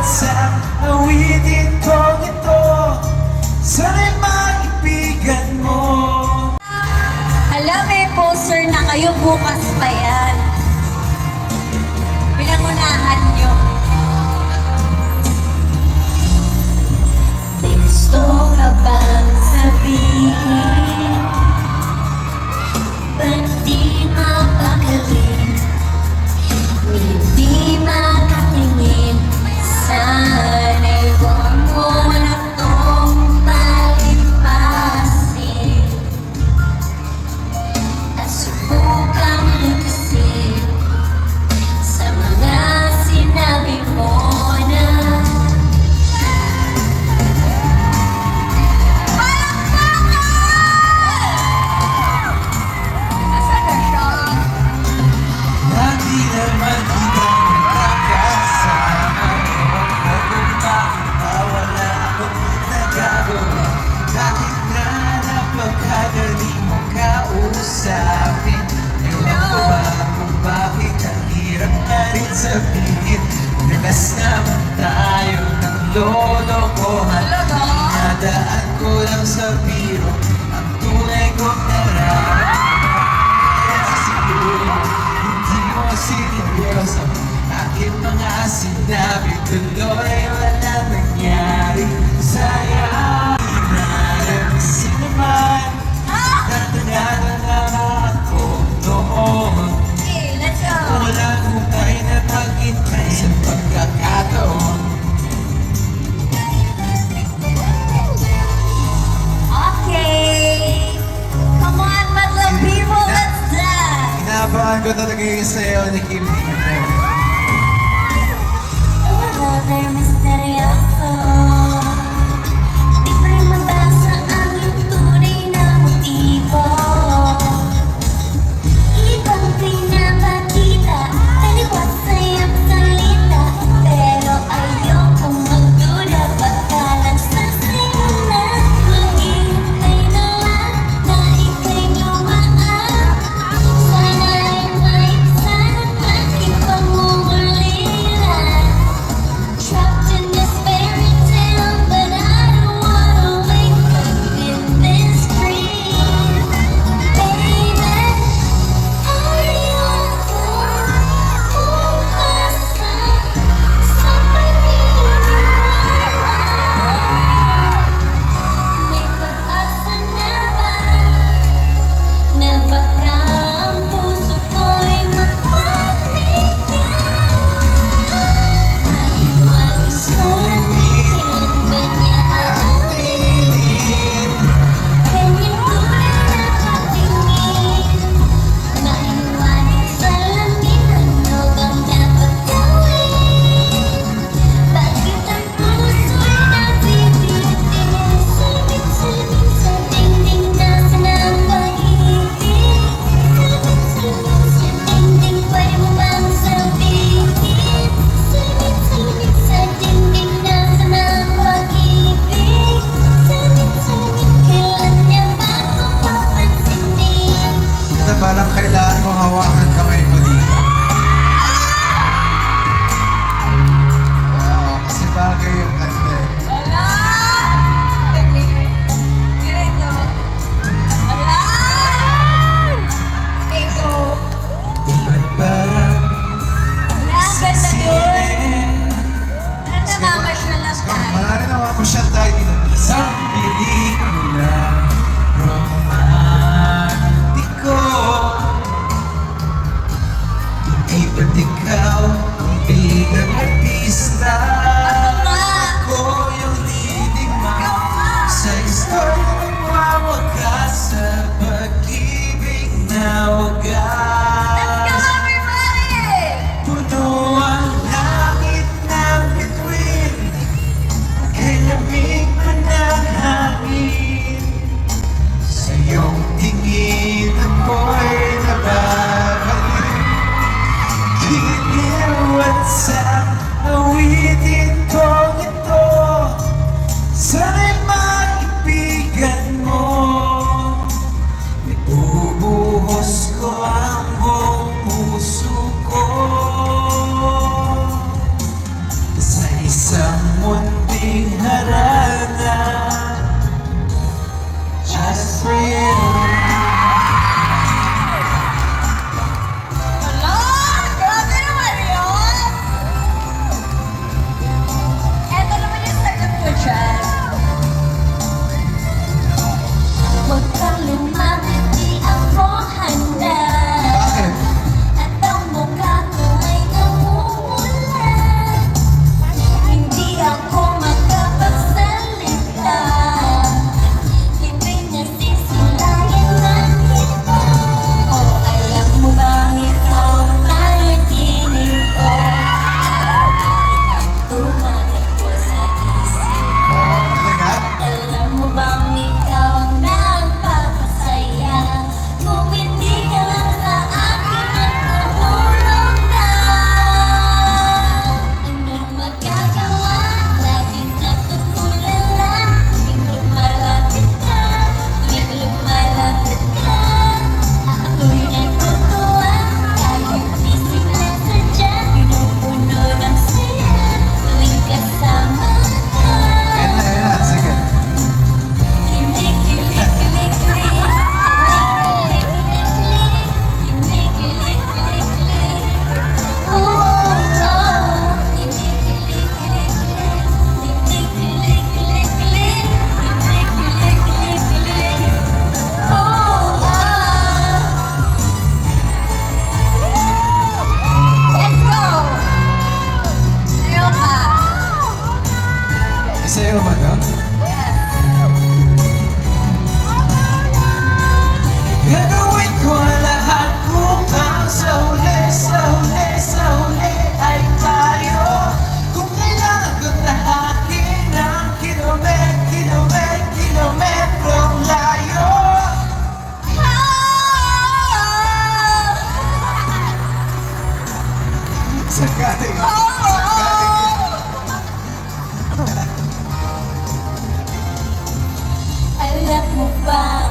sa awitin kong ito. Sana'y maibigan mo. Alam, may poster na kayo, bukas pa yan. Pinangunahan nyo. May gusto ka bang sabihin? Ba't di mapagaling? Hindi makatingin. Sana'y huwag mo na tong palipasin at subukang lutasin sa mga sinabi mo na Lagi naman kita nakakasama. Kung bakit ba wala akong nagagawa? Bakit na napagkadali mo kausapin? Ewan ko ba kung bakit ang hirap na rin sabihin? Nagas naman tayo ng lolokohan. Dinadaan ko lang sa biro ang tunay kong nararamdaman. Kaya siguro hindi mo seryoso aking mga sinabi. Tuloy walang nangyari sa'yo. Sino man tatanagan lang ako noon. okay, let's go. Walang hukay na maghintay sa pagkakataon. Okay. Come on, Madla people, let's dance. Inaabangan ko talaga yung sayo ni Kim Lee. Another misteryoso. Di pa rin mabasa ang iyong tunay na motibo. Ibang pinapakita, taliwas sa iyong salita. Pero ayokong magduda, baka lang sa sa'yo na maghihintay na lang na ika'y lumaan. Sana'y maibsan at aking pangungulila. Trapped in this fairy tale, but I don't wanna wake up in this dream. Baby, are you may pag-asa na ba? Na baka ang puso ko'y mapagbigyan. Mahiwalis ko natin ba niya aawin? Ganyan tunay na patingin. Mahiwalis sa lamin, ano bang dapat gawin? Bakit ang puso'y nabibitin? Salit-salit sa dingding nasa ng pag-ibig. Salit-salit sa dingding, pwede mo bang sabihin? Salit-salit sa dingding nasa ng pag-ibig. Salit-salit, kailan niya ba ito papansinin? Ito parang kailangan mong hawakan kamay mo dito. Oo, kasi bagay yung kanta. Wala! Diretso. Wala! Ego. Ba't parang Wala, ganda dun. Namamasyal lang tayo. Maaaring naman mo siya tayo dito. Isang pelikula romantiko. Hindi ba't ikaw ang bilang artista? Ako yung leading man sa istoryang wawakas sa pag-ibig na wagas. Everybody! Puno ang langit ng bituin, kay lamig pa ng hangin. Sa iyong tingin ako'y nababalik. Sa galing. Alam mo ba,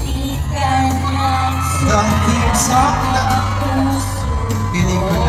hindi ka na Ang team song na puso. piling ko